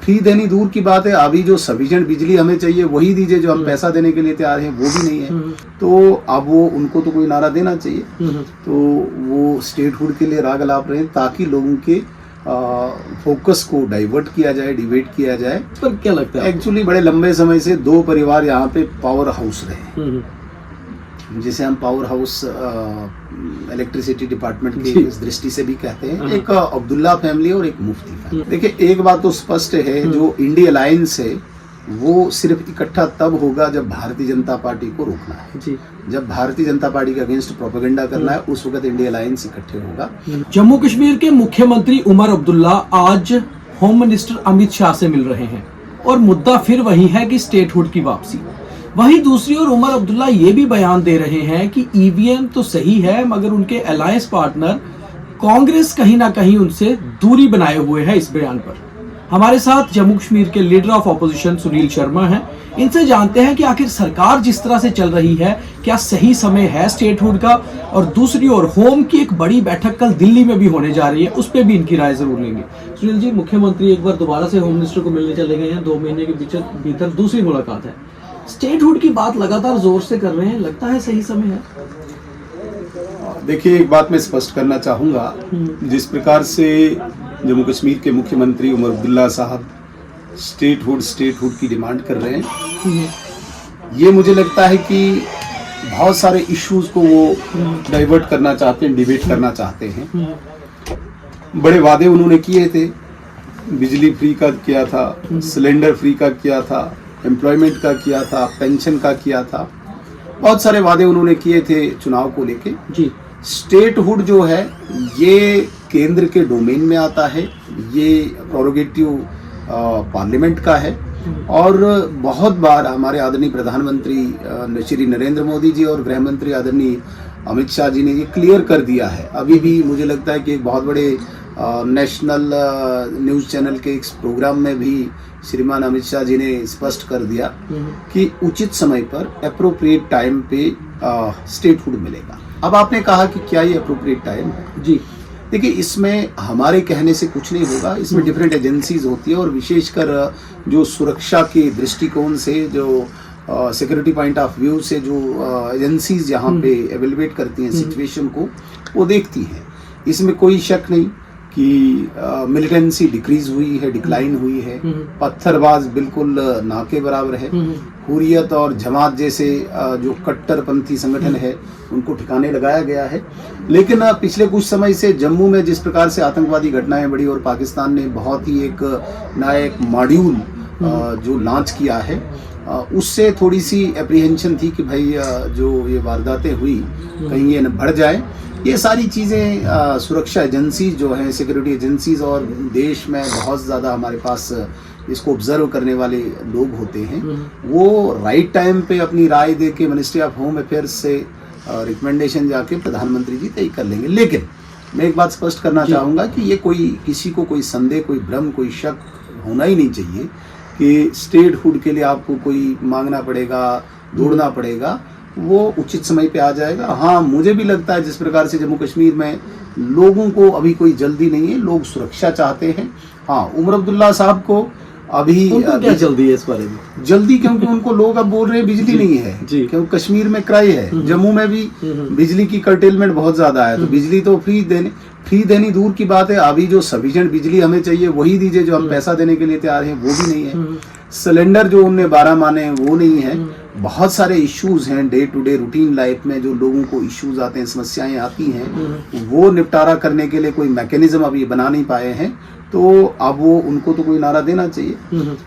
Free देनी दूर की बात है, अभी जो सफिशिएंट बिजली हमें चाहिए वही दीजिए, जो हम पैसा देने के लिए तैयार हैं वो भी नहीं है। तो अब वो उनको तो कोई नारा देना चाहिए। तो वो स्टेटहुड के लिए राग अलाप रहे हैं ताकि लोगों के फोकस को डाइवर्ट किया जाए, डिबेट किया जाए। पर क्या लगता है एक्चुअली बड़े लंबे समय से दो परिवार यहाँ पे पावर हाउस रहे, जिसे हम पावर हाउस इलेक्ट्रिसिटी डिपार्टमेंट की इस दृष्टि से भी कहते हैं। एक अब्दुल्ला फैमिली और एक मुफ्ती फैमिली। देखिए एक बात तो स्पष्ट है, जो इंडिया अलायंस है वो सिर्फ इकट्ठा तब होगा जब भारतीय जनता पार्टी को रोकना है जी। जब भारतीय जनता पार्टी के अगेंस्ट प्रोपेगेंडा करना है उस वक्त इंडिया अलायंस इकट्ठे होगा। जम्मू कश्मीर के मुख्यमंत्री उमर अब्दुल्ला आज होम मिनिस्टर अमित शाह से मिल रहे हैं और मुद्दा फिर वही है कि स्टेटहुड की वापसी। वहीं दूसरी ओर उमर अब्दुल्ला ये भी बयान दे रहे हैं कि ईवीएम तो सही है मगर उनके अलायंस पार्टनर कांग्रेस कहीं ना कहीं उनसे दूरी बनाए हुए है। इस बयान पर हमारे साथ जम्मू कश्मीर के leader of opposition Sunil Sharma हैं। इनसे जानते हैं कि आखिर सरकार जिस तरह से चल रही है क्या सही समय है स्टेटहुड का, और दूसरी ओर होम की एक बड़ी बैठक कल दिल्ली में भी होने जा रही है, उस पर भी इनकी राय जरूर लेंगे। सुनील जी, मुख्यमंत्री एक बार दोबारा से होम मिनिस्टर को मिलने चले गए हैं, 2 महीने के भीतर दूसरी मुलाकात है। स्टेटहुड की बात लगातार जोर से कर रहे हैं, लगता है सही समय है? देखिए एक बात मैं स्पष्ट करना चाहूँगा, जिस प्रकार से जम्मू कश्मीर के मुख्यमंत्री उमर अब्दुल्ला साहब स्टेटहुड की डिमांड कर रहे हैं, ये मुझे लगता है कि बहुत सारे इश्यूज को वो डाइवर्ट करना चाहते हैं, डिबेट करना चाहते हैं। बड़े वादे उन्होंने किए थे, बिजली फ्री का किया था, सिलेंडर फ्री का किया था, एम्प्लॉयमेंट का किया था, पेंशन का किया था, बहुत सारे वादे उन्होंने किए थे चुनाव को लेके जी। स्टेटहुड जो है ये केंद्र के डोमेन में आता है, ये प्रोरोगेटिव पार्लियामेंट का है और बहुत बार हमारे आदरणीय प्रधानमंत्री श्री नरेंद्र मोदी जी और गृह मंत्री आदरणीय अमित शाह जी ने ये क्लियर कर दिया है। अभी भी मुझे लगता है कि एक बहुत बड़े नेशनल न्यूज़ चैनल के एक प्रोग्राम में भी श्रीमान अमित शाह जी ने स्पष्ट कर दिया कि उचित समय पर एप्रोप्रिएट टाइम पे स्टेटहुड मिलेगा। अब आपने कहा कि क्या ये एप्रोप्रिएट टाइम है जी। देखिए इसमें हमारे कहने से कुछ नहीं होगा, इसमें डिफरेंट एजेंसीज होती है और विशेषकर जो सुरक्षा के दृष्टिकोण से, जो सिक्योरिटी पॉइंट ऑफ व्यू से जो एजेंसीज यहाँ पे एवेलुएट करती हैं सिचुएशन को, वो देखती हैं। इसमें कोई शक नहीं कि मिलिटेंसी डिक्रीज हुई है, डिक्लाइन हुई है, पत्थरबाज बिल्कुल ना के बराबर है, हुर्रियत और जमात जैसे जो कट्टरपंथी संगठन है उनको ठिकाने लगाया गया है। लेकिन पिछले कुछ समय से जम्मू में जिस प्रकार से आतंकवादी घटनाएं बढ़ी और पाकिस्तान ने बहुत ही एक नया एक मॉड्यूल जो लॉन्च किया है, उससे थोड़ी सी एप्रीहेंशन थी कि भाई जो ये वारदातें हुई कहीं ये न बढ़ जाए। ये सारी चीज़ें सुरक्षा एजेंसी जो हैं, सिक्योरिटी एजेंसीज और देश में बहुत ज़्यादा हमारे पास इसको ऑब्जर्व करने वाले लोग होते हैं, वो राइट टाइम पे अपनी राय दे के मिनिस्ट्री ऑफ होम अफेयर्स से रिकमेंडेशन जाके प्रधानमंत्री जी तय कर लेंगे। लेकिन मैं एक बात स्पष्ट करना चाहूँगा कि ये कोई किसी को कोई संदेह, कोई भ्रम, कोई शक होना ही नहीं चाहिए कि स्टेटहुड के लिए आपको कोई मांगना पड़ेगा, दौड़ना पड़ेगा। वो उचित समय पे आ जाएगा। हाँ, मुझे भी लगता है जिस प्रकार से जम्मू कश्मीर में लोगों को अभी कोई जल्दी नहीं है, लोग सुरक्षा चाहते हैं। हाँ, उमर अब्दुल्ला साहब को अभी क्या जल्दी है इस बारे में? जल्दी क्योंकि उनको लोग अब बोल रहे हैं बिजली नहीं है, क्योंकि कश्मीर में क्राई है, जम्मू में भी बिजली की कर्टेलमेंट बहुत ज्यादा है। तो बिजली तो फ्री देनी दूर की बात है, अभी जो सफिशिएंट बिजली हमें चाहिए वही दीजिए, जो हम पैसा देने के लिए तैयार हैं वो भी नहीं है। सिलेंडर जो उनने 12 माने वो नहीं है। बहुत सारे इश्यूज हैं day to day routine life में, जो लोगों को इश्यूज आते हैं, समस्याएं आती हैं, वो निपटारा करने के लिए कोई मैकेनिज्म अभी बना नहीं पाए हैं। तो अब वो उनको तो कोई नारा देना चाहिए।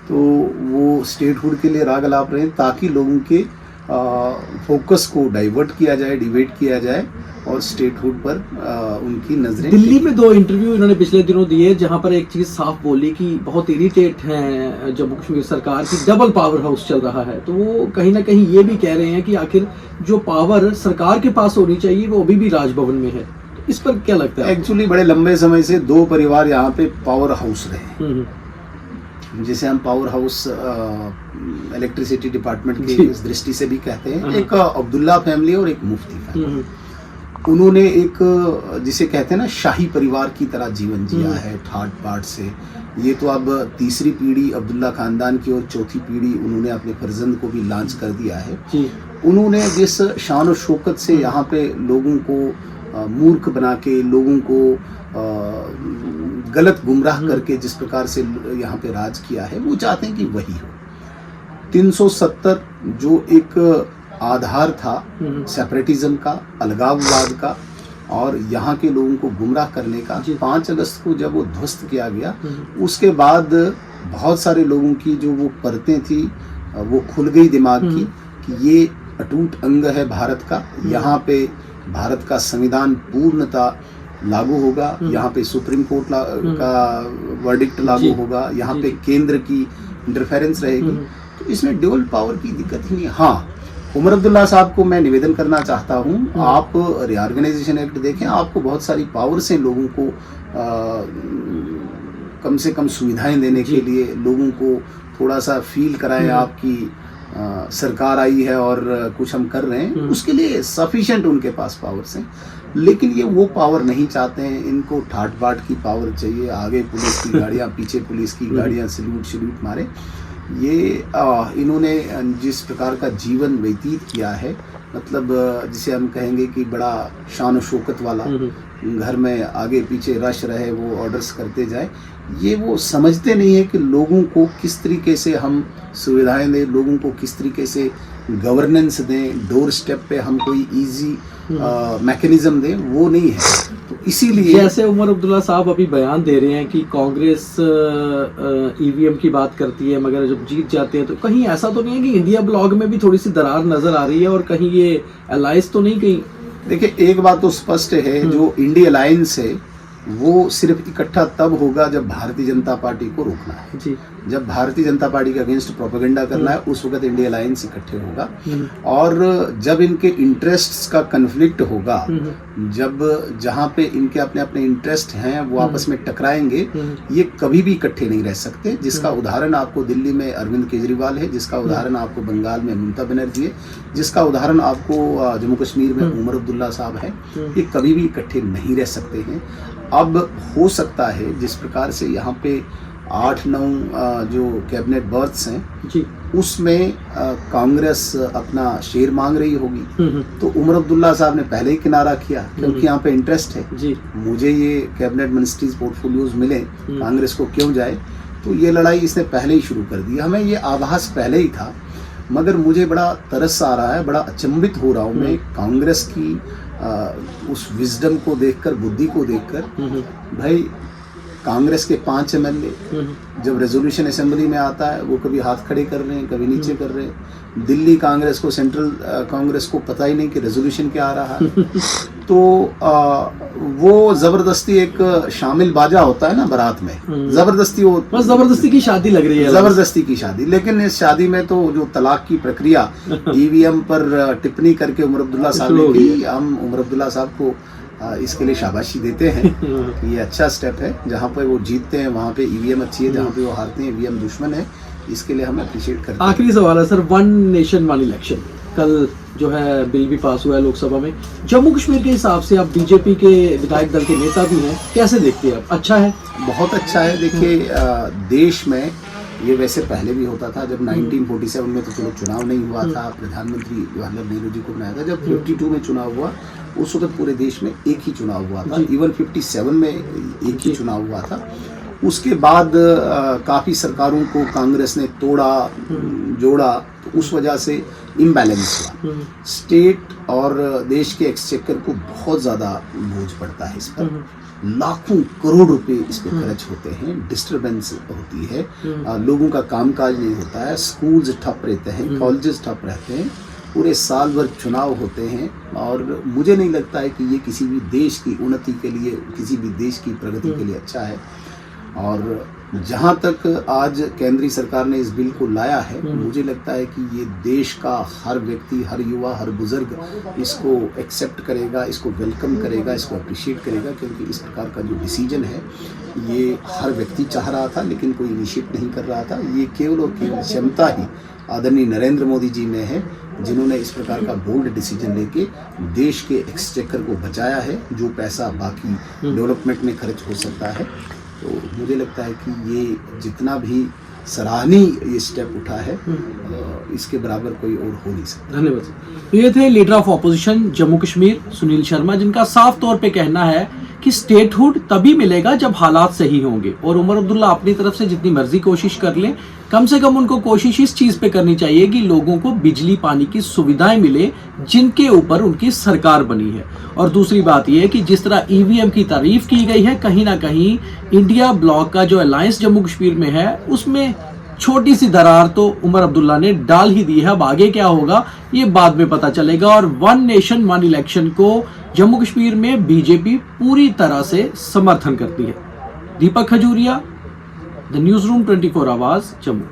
तो वो स्टेटहुड के लिए राग अलाप रहे हैं ताकि लोगों के फोकस को डाइवर्ट किया जाए, डिबेट किया जाए और स्टेटहुड पर उनकी नजरें। दिल्ली में 2 इंटरव्यू इन्होंने पिछले दिनों दिए जहां पर एक चीज साफ बोली कि बहुत इरिटेट हैं जम्मू कश्मीर सरकार की, डबल पावर हाउस चल रहा है। तो वो कहीं ना कहीं ये भी कह रहे हैं कि आखिर जो पावर सरकार के पास होनी चाहिए वो अभी भी राजभवन में है। इस पर क्या लगता है? एक्चुअली बड़े लंबे समय से 2 परिवार यहाँ पे पावर हाउस रहे, जिसे हम पावर हाउस इलेक्ट्रिसिटी डिपार्टमेंट की इस दृष्टि से भी कहते हैं। एक अब्दुल्ला फैमिली और एक मुफ्ती फैमिली। उन्होंने एक जिसे कहते हैं ना शाही परिवार की तरह जीवन जिया है ठाट बाट से। ये तो अब तीसरी पीढ़ी अब्दुल्ला खानदान की और चौथी पीढ़ी उन्होंने अपने फर्जंद को भी लॉन्च कर दिया है जी। उन्होंने जिस शान और शौकत से यहाँ पे लोगों को मूर्ख बना के, लोगों को गलत गुमराह करके जिस प्रकार से यहाँ पे राज किया है, वो चाहते हैं कि वही हो। 370 जो एक आधार था सेपरेटिज्म का, अलगाववाद का और यहाँ के लोगों को गुमराह करने का, 5 अगस्त को जब वो ध्वस्त किया गया, उसके बाद बहुत सारे लोगों की जो वो परतें थी वो खुल गई दिमाग की कि ये अटूट अंग है भारत का। यहाँ पे भारत का संविधान पूर्णतः लागू होगा, यहाँ पे सुप्रीम कोर्ट का वर्डिक्ट लागू होगा, यहाँ पे केंद्र की इंटरफेरेंस रहेगी। तो इसमें ड्यूअल पावर की दिक्कत ही नहीं। हाँ, उमर अब्दुल्ला साहब को मैं निवेदन करना चाहता हूँ, आप रिऑर्गेनाइजेशन एक्ट देखें, आपको बहुत सारी पावर्स हैं लोगों को कम से कम सुविधाएं देने के लिए, लोगों को थोड़ा सा फील कराएं आपकी सरकार आई है और कुछ हम कर रहे हैं, उसके लिए सफिशिएंट उनके पास पावर्स हैं। लेकिन ये वो पावर नहीं चाहते हैं, इनको ठाट बाट की पावर चाहिए, आगे पुलिस की गाड़ियाँ पीछे पुलिस की गाड़ियाँ सल्यूट मारे। ये इन्होंने जिस प्रकार का जीवन व्यतीत किया है, मतलब जिसे हम कहेंगे कि बड़ा शान शौकत वाला, घर में आगे पीछे रश रहे, वो ऑर्डर्स करते जाए, ये वो समझते नहीं है कि लोगों को किस तरीके से हम सुविधाएं दें, लोगों को किस तरीके से गवर्नेंस दें, डोर स्टेप पे हम कोई इजी मैकेनिज्म दें, वो नहीं है। तो इसीलिए जैसे उमर अब्दुल्ला साहब अभी बयान दे रहे हैं कि कांग्रेस ईवीएम की बात करती है मगर जब जीत जाते हैं, तो कहीं ऐसा तो नहीं है कि इंडिया ब्लॉक में भी थोड़ी सी दरार नजर आ रही है और कहीं ये अलायंस तो नहीं कहीं? देखिए, एक बात तो स्पष्ट है, जो इंडिया अलायंस है वो सिर्फ इकट्ठा तब होगा जब भारतीय जनता पार्टी को रोकना है जी। जब भारतीय जनता पार्टी के अगेंस्ट प्रोपेगेंडा करना है, उस वक्त इंडिया अलायंस इकट्ठे होगा। और जब इनके इंटरेस्ट्स का कन्फ्लिक्ट होगा, जब जहाँ पे इनके अपने अपने इंटरेस्ट हैं वो आपस में टकराएंगे, ये कभी भी इकट्ठे नहीं रह सकते। जिसका उदाहरण आपको दिल्ली में अरविंद केजरीवाल है, जिसका उदाहरण आपको बंगाल में ममता बनर्जी है, जिसका उदाहरण आपको जम्मू कश्मीर में उमर अब्दुल्ला साहब है। ये कभी भी इकट्ठे नहीं रह सकते हैं। अब हो सकता है जिस प्रकार से यहाँ पे 8-9 जो कैबिनेट बर्थ्स हैं जी, उसमें कांग्रेस अपना शेयर मांग रही होगी, तो उमर अब्दुल्ला साहब ने पहले ही किनारा किया क्योंकि यहाँ पे इंटरेस्ट है जी, मुझे ये कैबिनेट मिनिस्ट्रीज पोर्टफोलियोज मिले, कांग्रेस को क्यों जाए। तो ये लड़ाई इसने पहले ही शुरू कर दी। हमें ये आभास पहले ही था, मगर मुझे बड़ा तरस आ रहा है, बड़ा अचंभित हो रहा हूँ मैं कांग्रेस की उस विजडम को देखकर, बुद्धि को देखकर। भाई, कांग्रेस के 5 एमएलए जब रेजोल्यूशन असेंबली में आता है, वो कभी हाथ खड़े कर रहे हैं, कभी नीचे कर रहे हैं। दिल्ली कांग्रेस को, सेंट्रल कांग्रेस को पता ही नहीं कि रेजोल्यूशन क्या आ रहा है। तो वो जबरदस्ती एक शामिल बाजा होता है ना बारात में, जबरदस्ती, वो बस जबरदस्ती की शादी लग रही है, जबरदस्ती की शादी। लेकिन इस शादी में तो जो तलाक की प्रक्रिया ईवीएम पर टिप्पणी करके उमर अब्दुल्ला साहब ने की, हम उमर अब्दुल्ला साहब को इसके लिए शाबाशी देते हैं कि ये अच्छा स्टेप है। जहाँ पे वो जीतते हैं वहाँ पे ईवीएम अच्छी है, जहाँ पे वो हारते हैं ईवीएम दुश्मन है। इसके लिए हम अप्रिशिएट करते हैं। आखिरी सवाल है सर, 1 नेशन 1 इलेक्शन, कल जो है बिल भी पास हुआ है लोकसभा में। जम्मू कश्मीर के हिसाब से आप बीजेपी के विधायक दल के नेता भी हैं, कैसे देखते हैं आप? अच्छा है? बहुत अच्छा है। देखिए, देश में ये वैसे पहले भी होता था। जब 1947 में तो चलो चुनाव नहीं हुआ था, प्रधानमंत्री जवाहरलाल नेहरू जी को बनाया था। जब 52 में चुनाव हुआ, उस वक्त पूरे देश में एक ही चुनाव हुआ था। इवन 57 में एक ही चुनाव हुआ था। उसके बाद काफ़ी सरकारों को कांग्रेस ने तोड़ा जोड़ा, तो उस वजह से इम्बैलेंस हुआ। स्टेट और देश के एक्सचेकर को बहुत ज़्यादा बोझ पड़ता है इस पर। लाखों करोड़ रुपए इस पे खर्च होते हैं, डिस्टरबेंस होती है, लोगों का कामकाज नहीं होता है, स्कूल्स ठप रहते हैं, कॉलेजेस ठप रहते हैं, पूरे साल भर चुनाव होते हैं। और मुझे नहीं लगता है कि ये किसी भी देश की उन्नति के लिए, किसी भी देश की प्रगति के लिए अच्छा है। और जहां तक आज केंद्रीय सरकार ने इस बिल को लाया है, मुझे लगता है कि ये देश का हर व्यक्ति, हर युवा, हर बुजुर्ग इसको एक्सेप्ट करेगा, इसको वेलकम करेगा, इसको अप्रिशिएट करेगा, क्योंकि इस प्रकार का जो डिसीजन है ये हर व्यक्ति चाह रहा था लेकिन कोई इनिशिएट नहीं कर रहा था। ये केवल और केवल क्षमता ही आदरणीय नरेंद्र मोदी जी में है, जिन्होंने इस प्रकार का बोल्ड डिसीजन लेके देश के एक्सचेकर को बचाया है, जो पैसा बाकी डेवलपमेंट में खर्च हो सकता है। तो मुझे लगता है कि ये जितना भी सराहनीय ये स्टेप उठा है, इसके बराबर कोई और हो नहीं सकता। धन्यवाद। ये थे leader of opposition Jammu Kashmir Sunil Sharma, जिनका साफ तौर पे कहना है कि स्टेटहुड तभी मिलेगा जब हालात सही होंगे, और उमर अब्दुल्ला अपनी तरफ से जितनी मर्जी कोशिश कर लें, कम से कम उनको कोशिश इस चीज पे करनी चाहिए कि लोगों को बिजली पानी की सुविधाएं मिले जिनके ऊपर उनकी सरकार बनी है। और दूसरी बात यह है कि जिस तरह ईवीएम की तारीफ की गई है, कहीं ना कहीं इंडिया ब्लॉक का जो अलायंस जम्मू कश्मीर में है उसमें छोटी सी दरार तो उमर अब्दुल्ला ने डाल ही दी है। अब आगे क्या होगा ये बाद में पता चलेगा। और वन नेशन वन इलेक्शन को जम्मू कश्मीर में बीजेपी पूरी तरह से समर्थन करती है। दीपक खजूरिया, द न्यूज़ रूम 24 आवाज, जम्मू।